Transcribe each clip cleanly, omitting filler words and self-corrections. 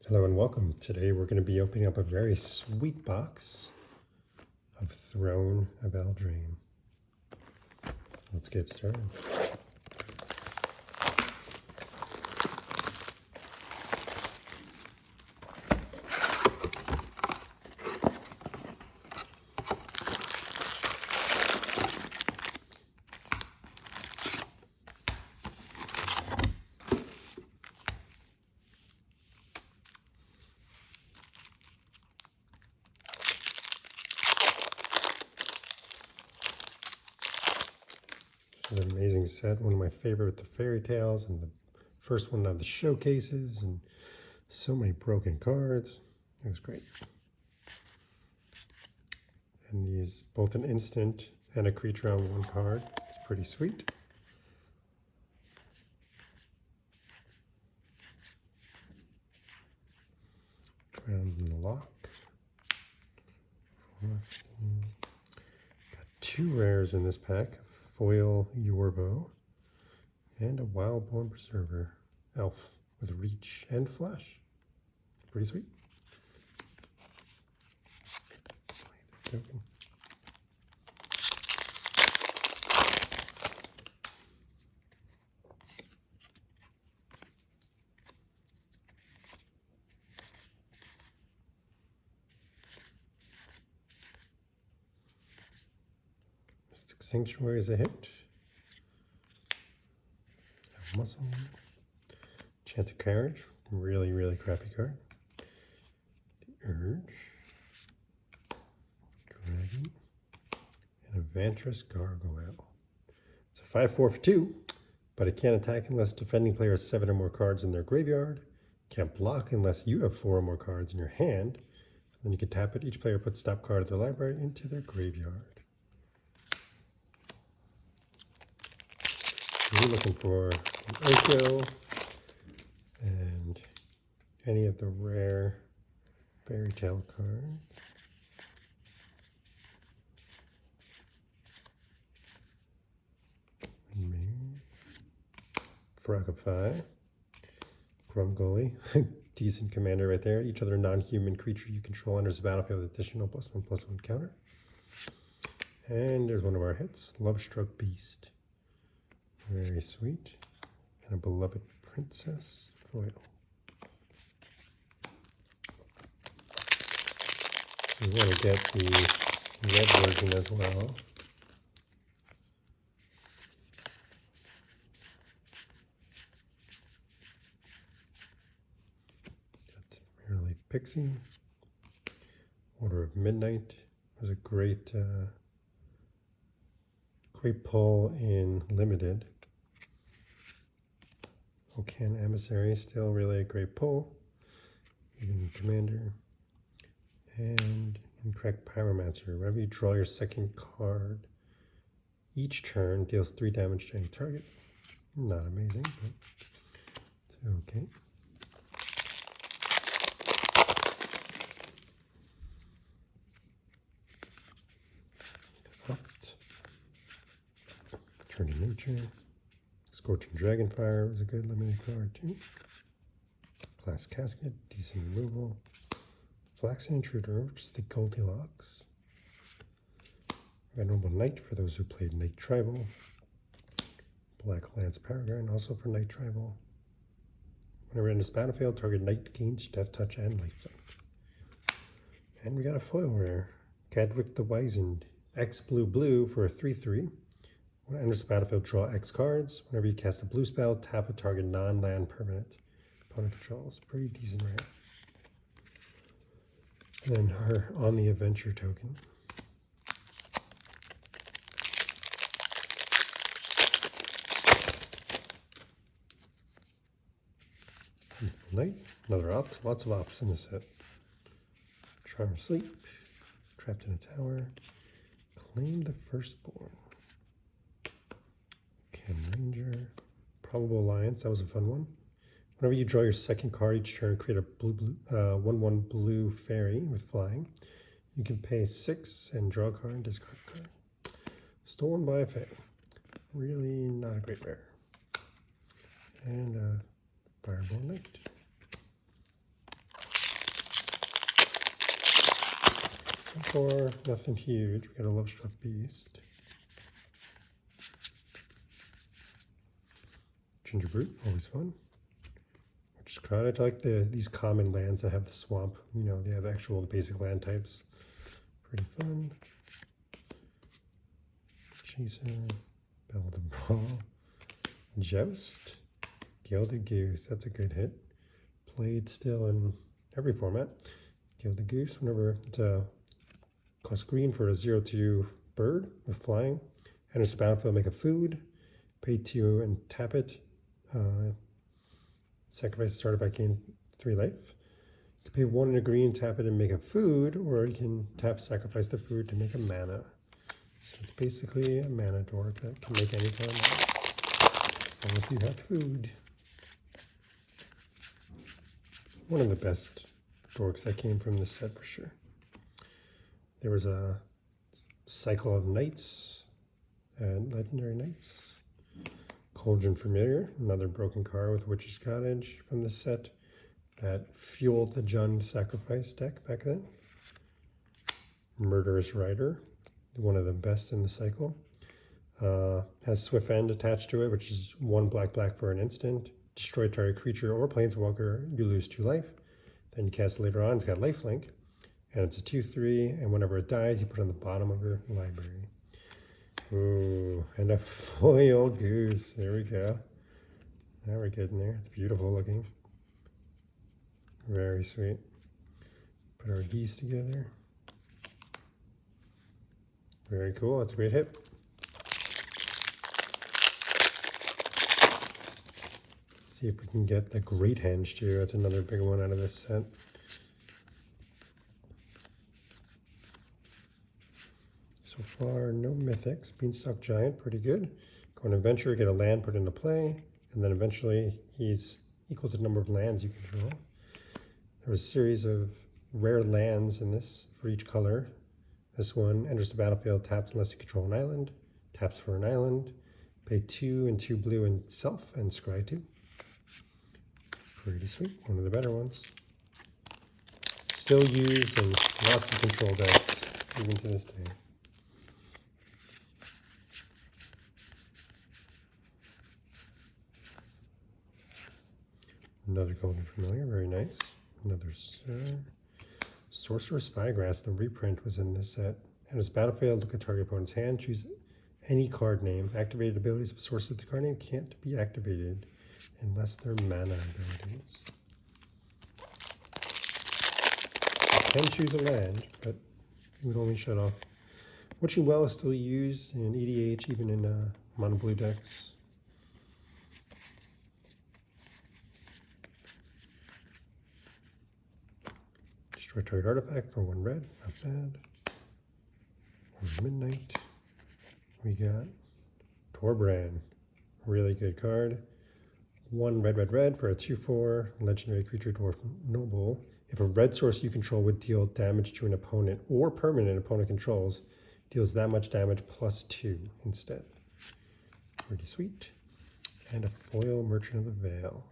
Hello and welcome. Today we're going to be opening up a very sweet box of Throne of Eldraine. Let's get started. It's an amazing set, one of my favorite with the fairy tales and the first one of the showcases and so many broken cards. It was great. And these, both an instant and a creature on one card. It's pretty sweet. Ground in the lock. Got two rares in this pack. Foil Yorvo, and a Wildborn Preserver elf with reach and flash. Pretty sweet. Mystic Sanctuary is a hit. Muscle. Enchanted Carriage, really crappy card. The Urge. Dragon. And a Vantress Gargoyle. It's a 5/4 for 2, but it can't attack unless defending player has 7 or more cards in their graveyard. Can't block unless you have 4 or more cards in your hand. Then you can tap it. Each player puts top card of their library into their graveyard. We're looking for an Osho and any of the rare fairy tale cards. Frogify, Grumgully, decent commander right there. Each other non-human creature you control enters the battlefield with additional +1/+1 counter. And there's one of our hits, Lovestruck Beast. Very sweet. And a Beloved Princess foil. We want to get the red version as well. Got Merely Pixie. Order of Midnight. It was a great pull in Limited. Ocan Emissary, still really a great pull. Even Commander. And Incorrect Pyromancer. Whenever you draw your second card, each turn deals 3 damage to any target. Not amazing, but it's okay. Turn to Nature. Scorching Dragonfire was a good limited card too. Glass Casket, decent removal. Flaxen Intruder, which is the Goldilocks. Venerable Knight for those who played Knight Tribal. Black Lance Paragon, also for Knight Tribal. Whenever in this battlefield, target Knight gains Death Touch and Lifelink. And we got a foil rare. Gadwick the Wizened, X blue for a 3/3. When it enters the battlefield, draw X cards. Whenever you cast a blue spell, tap a target non-land permanent opponent controls. Pretty decent rare. And then her On the Adventure token. Night, another opt. Lots of ops in this set. Charm Sleep, Trapped in a Tower, Claim the Firstborn. Ranger, Probable Alliance, that was a fun one. Whenever you draw your second card each turn, create a 1/1 blue fairy with flying. You can pay 6 and draw a card and discard a card. Stolen by a Fae. Really not a great rare. And Fireball Knight. So far, nothing huge. We got a Lovestruck Beast. Gingerbread, always fun. Which is kind of like these common lands that have the swamp. You know, they have actual basic land types. Pretty fun. Jason, Belle de Brawl, Joust, Gilded Goose. That's a good hit. Played still in every format. Gilded Goose, whenever it's a cost green for a 0/2 bird with flying. Enters the battlefield, make a food. Pay 2 and tap it. Sacrifice the starter back, gain 3 life. You can pay 1 and a green, tap it and make a food, or you can tap, sacrifice the food to make a mana. So it's basically a mana dork that can make any kind of mana, as long as you have food. One of the best dorks that came from this set for sure. There was a Cycle of Knights and Legendary Knights. Cauldron Familiar, another broken card with Witch's Cottage from the set that fueled the Jund Sacrifice deck back then. Murderous Rider, one of the best in the cycle. Has Swift End attached to it, which is 1 black for an instant. Destroy target creature or planeswalker, you lose 2 life. Then you cast it later on, it's got lifelink. And it's a 2/3, and whenever it dies, you put it on the bottom of your library. Ooh, and a foil goose. There we go. Now we're getting there. It's beautiful looking. Very sweet. Put our geese together. Very cool. That's a great hit. See if we can get the Great Henge too. That's another big one out of this set. So far, no Mythics. Beanstalk Giant, pretty good. Go on adventure, get a land, put into play, and then eventually he's equal to the number of lands you control. There was a series of rare lands in this for each color. This one enters the battlefield, taps unless you control an island, taps for an island, pay 2 and 2 blue and self, and scry 2. Pretty sweet, one of the better ones. Still used in lots of control decks, even to this day. Another Golden Familiar, very nice. Another Sorcerer Spygrass, the reprint was in this set. And as battlefield, look at target opponent's hand, choose any card name. Activated abilities of sources of the card name can't be activated unless they're mana abilities. You can choose a land, but it would only shut off. Witching Well is still used in EDH, even in mono blue decks. Destroy target artifact for 1 red, not bad. Midnight. We got Torbrand, really good card. 1 red for a 2/4 legendary creature, Dwarf Noble. If a red source you control would deal damage to an opponent or permanent opponent controls, deals that much damage plus 2 instead. Pretty sweet. And a foil Merchant of the Veil.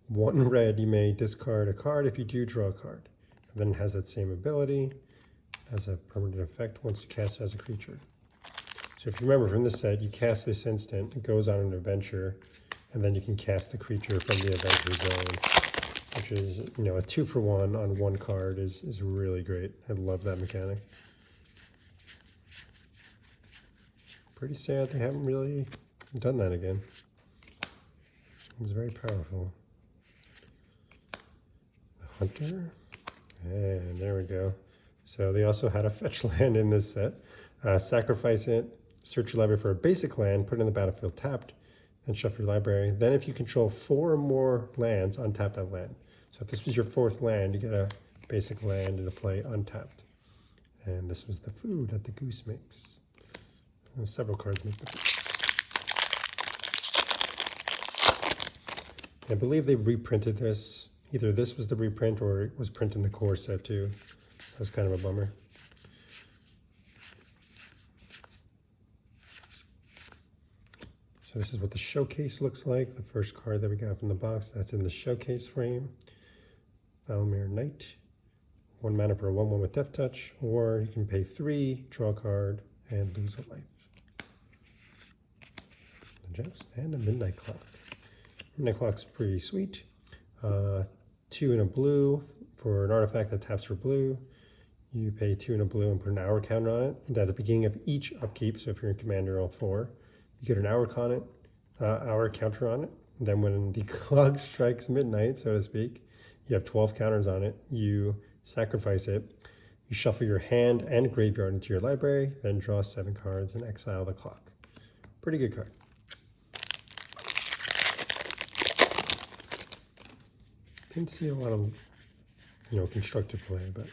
1 red, you may discard a card. If you do, draw a card. And then it has that same ability as a permanent effect once you cast it as a creature. So if you remember from this set, you cast this instant, it goes on an adventure, and then you can cast the creature from the adventure zone, which is, you know, a 2-for-1 on 1 card is really great. I love that mechanic. Pretty sad they haven't really done that again. It was very powerful. The Hunter, and there we go. So they also had a fetch land in this set. Sacrifice it, search your library for a basic land, put it in the battlefield tapped, and shuffle your library. Then if you control 4 or more lands, untap that land. So if this was your 4th land, you get a basic land into play untapped. And this was the food that the goose makes. And several cards make the food. I believe they reprinted this. Either this was the reprint or it was printed in the core set too. That was kind of a bummer. So this is what the showcase looks like. The first card that we got from the box, that's in the showcase frame. Valmir Knight, 1 mana for a 1/1 with Death Touch, or you can pay 3, draw a card, and lose a life. The gems and a Midnight Clock. Midnight Clock's pretty sweet. 2 and a blue for an artifact that taps for blue. You pay 2 and a blue and put an hour counter on it. And at the beginning of each upkeep, so if you're in Commander all 4, you get an hour counter on it. And then when the clock strikes midnight, so to speak, you have 12 counters on it. You sacrifice it. You shuffle your hand and graveyard into your library, then draw 7 cards and exile the clock. Pretty good card. Didn't see a lot of, constructive play, but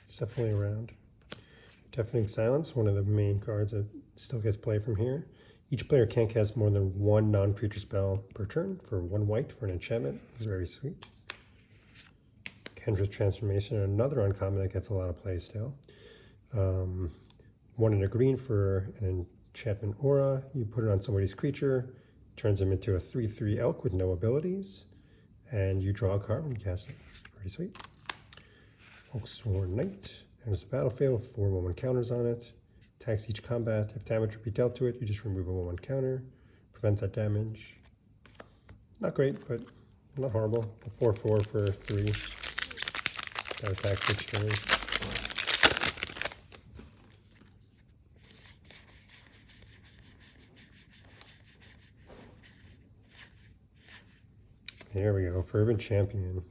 it's definitely around. Deafening Silence, one of the main cards that still gets play from here. Each player can't cast more than 1 non-creature spell per turn for 1 white for an enchantment. It's very sweet. Kendra's Transformation, another uncommon that gets a lot of play still. 1 and a green for an enchantment aura. You put it on somebody's creature, turns them into a 3/3 elk with no abilities, and you draw a card when you cast it. Pretty sweet. Oaksworn Knight. Enters the battlefield, 4 1/1 counters on it. Attacks each combat. If damage would be dealt to it, you just remove a 1/1 counter. Prevent that damage. Not great, but not horrible. A 4/4 for 3. That attacks 6 turns. There we go. Fervent Champion.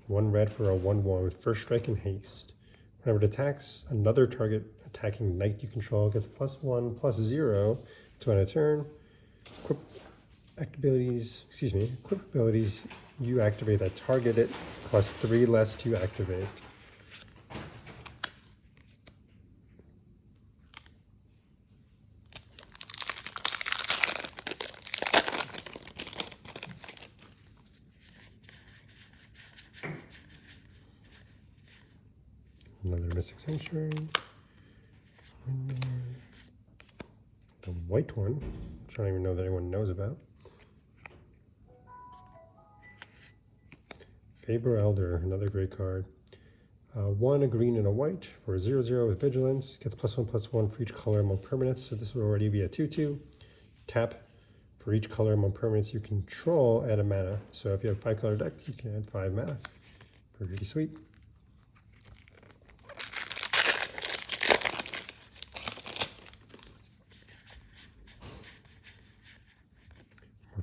1 red for a 1/1 with first strike and haste. Whenever it attacks another target attacking knight you control, gets +1/+0 to end a turn. Equip abilities, you activate that target it, +3 less to activate. Another Mystic Sanctuary. The white one, which I don't even know that anyone knows about. Faber Elder, another great card. 1, a green and a white for a 0/0 with Vigilance. Gets +1/+1 for each color among permanents, so this will already be a 2/2. Tap for each color among permanents you control, add a mana. So if you have 5 color deck, you can add 5 mana. Pretty sweet.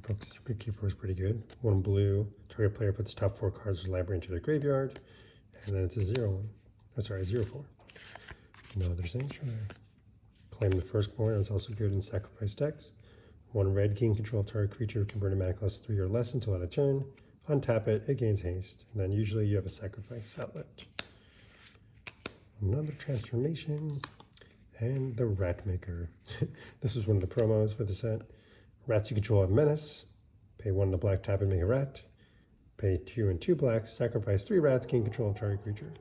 Focus Keeper is pretty good. 1 blue, target player puts top 4 cards of the library into their graveyard, and then it's a 0/1. Oh, sorry, 0/4. No other sanctuary. Claim the Firstborn is also good in sacrifice decks. 1 red, gain control of target creature, can burn a mana cost 3 or less until end of turn. Untap it, it gains haste, and then usually you have a sacrifice outlet. Another transformation, and the Rat Maker. This was one of the promos for the set. Rats you control have menace. Pay 1 to black, tap and make a rat. Pay 2 and 2 blacks, sacrifice 3 rats, gain control of target creature.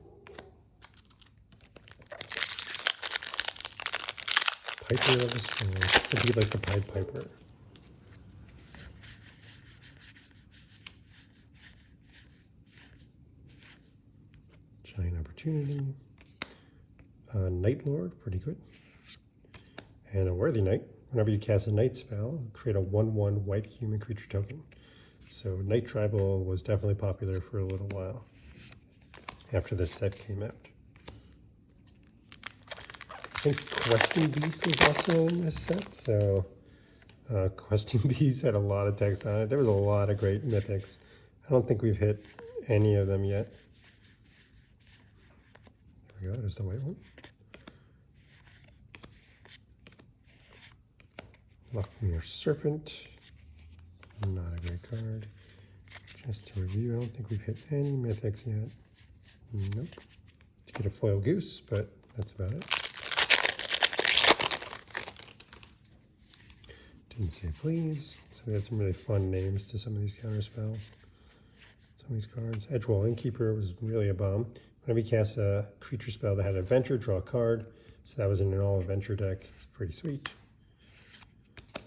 Piper of the Storm. It'd be like the Pied Piper. Giant Opportunity. Night Lord, pretty good. And a Worthy Knight. Whenever you cast a Night spell, create a 1/1 white human creature token. So Night Tribal was definitely popular for a little while after this set came out. I think Questing Beast was also in this set, so Questing Beast had a lot of text on it. There was a lot of great mythics. I don't think we've hit any of them yet. There we go, there's the white one. Lockmere Serpent, not a great card. Just to review, I don't think we've hit any mythics yet. Nope. To get a foil goose, but that's about it. Didn't say please. So they had some really fun names to some of these counter spells. Some of these cards. Edgewall Innkeeper was really a bomb. Whenever you cast a creature spell that had adventure, draw a card. So that was in an all adventure deck. It's pretty sweet.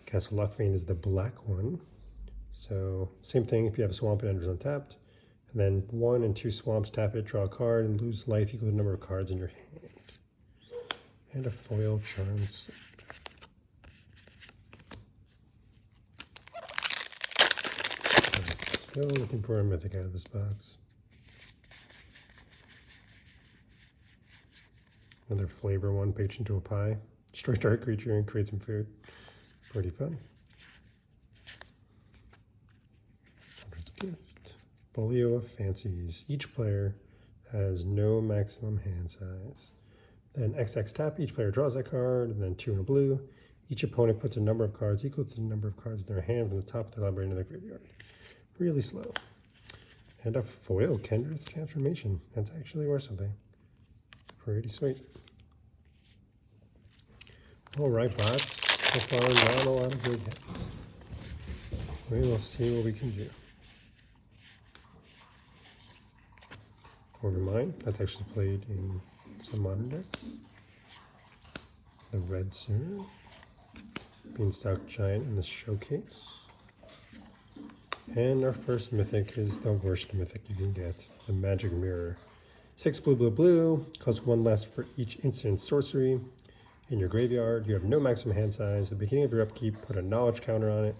Castle Lockbane is the black one. So same thing, if you have a swamp, it enters untapped. And And then 1 and 2 swamps, tap it, draw a card, and lose life equal to the number of cards in your hand. And a foil charm slip. Still looking for a mythic out of this box. Another flavor one, patron to a pie. Destroy target creature and create some food. Pretty fun. Gift. Folio of Fancies. Each player has no maximum hand size. Then XX tap, each player draws that card, and then 2 in a blue. Each opponent puts a number of cards equal to the number of cards in their hand from the top of their library into their graveyard. Really slow. And a foil Kendra's Transformation. That's actually worth something. Pretty sweet. All right, bots. So far, not a lot of big hits. We will see what we can do. Overmind. That's actually played in some modern decks. The Red Surge. Beanstalk Giant in the showcase. And our first mythic is the worst mythic you can get, the Magic Mirror. 6 blue, blue, blue, costs 1 less for each instant sorcery. In your graveyard, you have no maximum hand size. At the beginning of your upkeep, put a knowledge counter on it,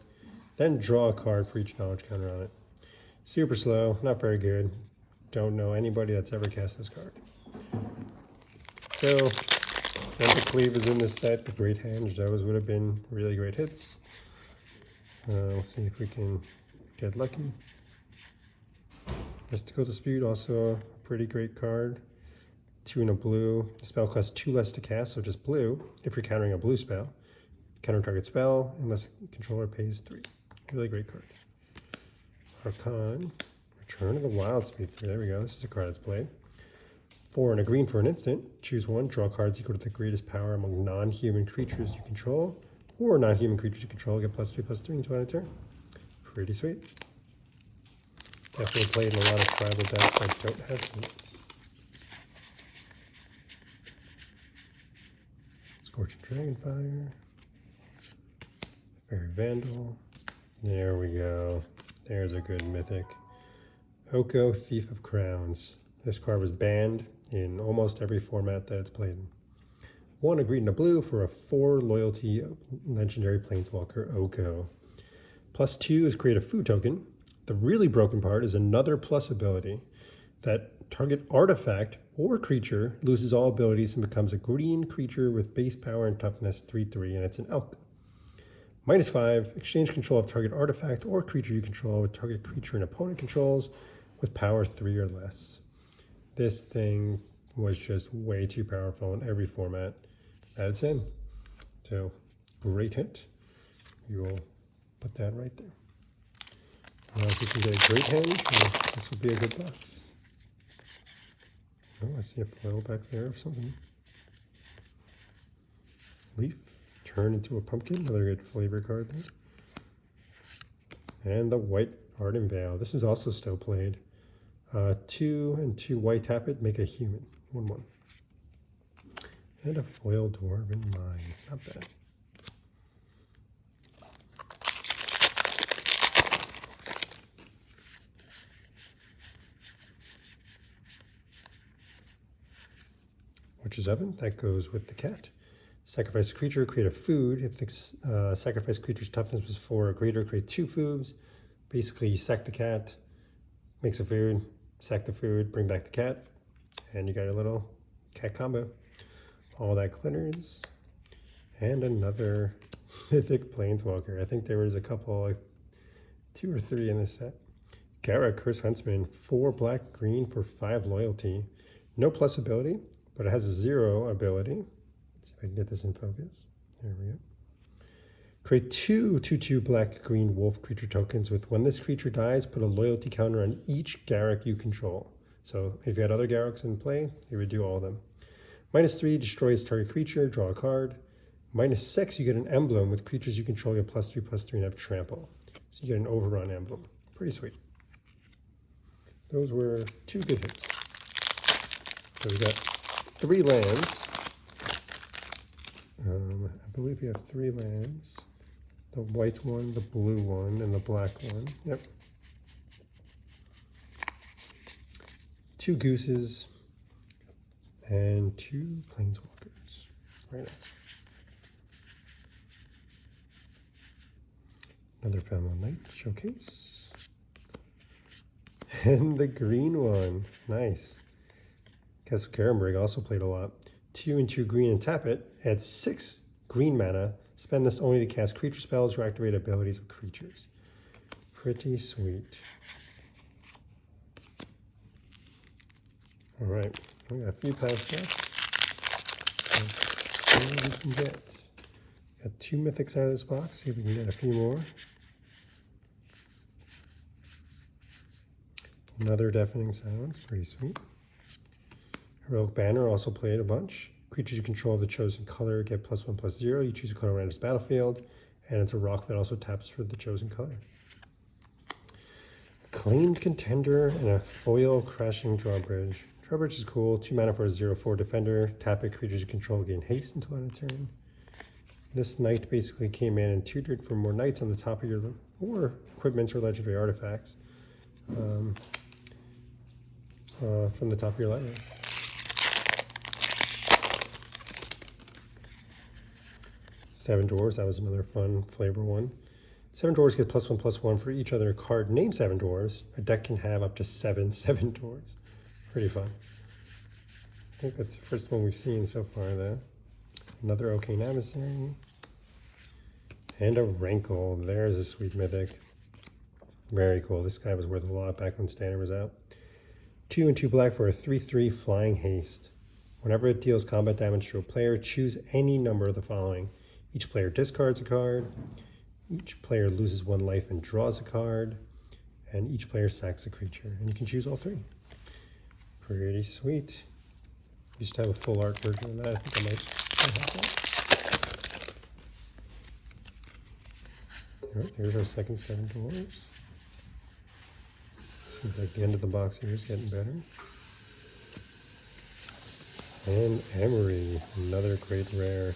then draw a card for each knowledge counter on it. Super slow, not very good. Don't know anybody that's ever cast this card. So, Ember Cleave is in this set, the Great Hand. Those would have been really great hits. We'll see if we can get lucky. Mystical Dispute, also a pretty great card. 2 in a blue. The spell costs 2 less to cast, so just blue. If you're countering a blue spell, counter target spell unless the controller pays 3. Really great card. Archon, Return of the Wild Speed. There we go. This is a card that's played. 4 and a green for an instant. Choose 1. Draw cards equal to the greatest power among non-human creatures you control, or non-human creatures you control get +3/+3 until end of turn. Pretty sweet. Definitely played in a lot of tribal decks that don't have it. Scorching Dragonfire. Fairy Vandal. There we go. There's a good mythic. Oko, Thief of Crowns. This card was banned in almost every format that it's played in. 1 a green and a blue for a 4 loyalty legendary planeswalker, Oko. +2 is create a food token. The really broken part is another plus ability that target artifact or creature loses all abilities and becomes a green creature with base power and toughness 3/3, and it's an elk. -5, exchange control of target artifact or creature you control with target creature and opponent controls with power 3 or less. This thing was just way too powerful in every format that it's in. So, great hit. You will put that right there. Now, if we can get a great hand, this would be a good box. Oh, I see a foil back there of something. Leaf, turn into a pumpkin, another good flavor card there. And the White Arden Veil. This is also still played. 2 and 2 white, tap it, make a human. 1/1. And a foil Dwarven Mine. Not bad. Witch's Oven, that goes with the cat. Sacrifice a creature, create a food. If the sacrifice creature's toughness was 4 or greater, create 2 foods. Basically, you sack the cat, makes a food, sack the food, bring back the cat, and you got a little cat combo. All that glitters. And another mythic planeswalker. I think there was a couple, like 2 or 3 in this set. Gara, Curse Huntsman, 4 black, green for 5 loyalty. No plus ability, but it has a 0 ability. Let's see if I can get this in focus. There we go. Create 2 2/2 black green wolf creature tokens with when this creature dies, put a loyalty counter on each Garruk you control. So if you had other Garruks in play, you would do all of them. -3 destroys target creature, draw a card. -6 you get an emblem with creatures you control get +3/+3 and have trample. So you get an overrun emblem. Pretty sweet. Those were 2 good hits. So we got 3 lands. I believe we have 3 lands. The white one, the blue one, and the black one. Yep. 2 gooses, and 2 planeswalkers. Very nice. Another Found Night showcase. And the green one. Nice. Castle Karenberg also played a lot. 2 and 2 green and tap it. Add 6 green mana. Spend this only to cast creature spells or activate abilities of creatures. Pretty sweet. All right, we got a few packs left. Let's see what we can get. Got 2 Mythics out of this box. See if we can get a few more. Another Deafening Silence, pretty sweet. Heroic Banner also played a bunch. Creatures you control of the chosen color get +1/+0. You choose a color around its battlefield, and it's a rock that also taps for the chosen color. Claimed Contender and a foil Crashing Drawbridge. Drawbridge is cool. 2 mana for a 0/4 defender. Tap it. Creatures you control gain haste until end of turn. This knight basically came in and tutored for more knights on the top of your or equipments or legendary artifacts from the top of your library. Seven Dwarves, that was another fun flavor one. 7 Dwarves gets +1/+1 for each other card named 7 Dwarves. A deck can have up to 7 Dwarves. Pretty fun. I think that's the first one we've seen so far though. Another Arcane Emissary. And a Rankle. There's a sweet mythic. Very cool. This guy was worth a lot back when Standard was out. 2 and 2 black for a 3/3 Flying Haste. Whenever it deals combat damage to a player, choose any number of the following. Each player discards a card. Each player loses 1 life and draws a card. And each player sacks a creature. And you can choose all 3. Pretty sweet. Used to have a full art version of that. I think I might have that. All right, here's our second 7 Dwarves. Seems like the end of the box here is getting better. And Emery, another great rare.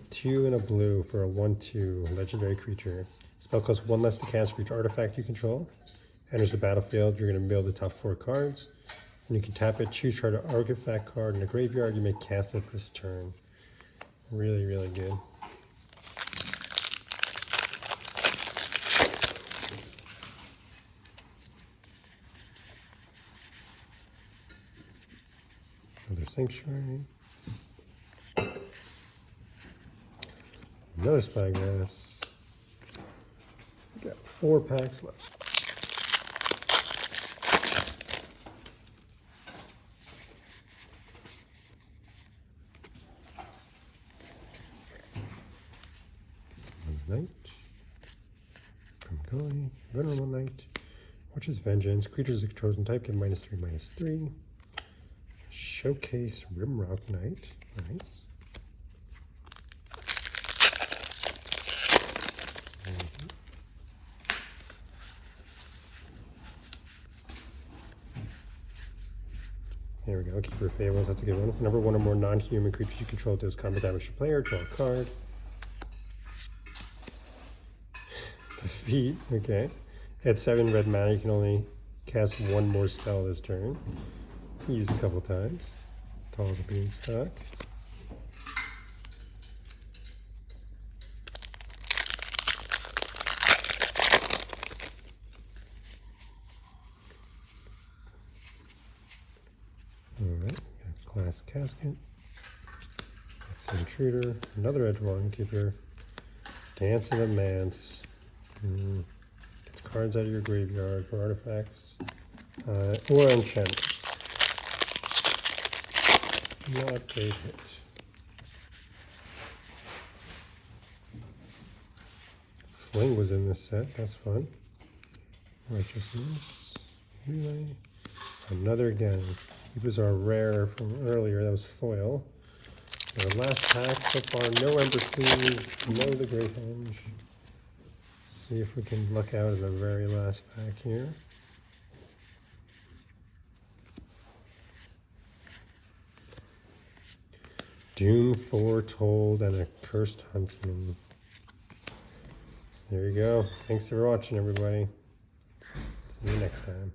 2 and a blue for a 1/2 legendary creature. Spell costs 1 less to cast for each artifact you control. Enters the battlefield, you're going to build the top 4 cards. And you can tap it, choose chart an artifact card in the graveyard. You may cast it this turn. Really, really good. Another Sanctuary. Another Spygrass. We got 4 packs left. Knight. Gully. Venerable Knight. Watches Vengeance. Creatures of chosen type get -3/-3. Showcase Rimrock Knight. Nice. There we go. Keeper Fables. That's a good one. Whenever 1 or more non-human creatures you control does combat damage to player, draw a card. Defeat. Okay. At 7 red mana, you can only cast 1 more spell this turn. Use a couple times. Tall as a beanstalk. Alright, Glass Casket. Next Intruder. Another Edgewalking Keeper. Dance of the Manse. Gets cards out of your graveyard for artifacts. Or enchantments. Not a great hit. Fling was in this set. That's fun. Righteousness. Relay. Another again. He was our rare from earlier. That was foil. Our last pack so far. No Ember Queen. No the Great Henge. See if we can look out at the very last pack here. Doom Foretold and a Cursed Huntsman. There you go. Thanks for watching, everybody. See you next time.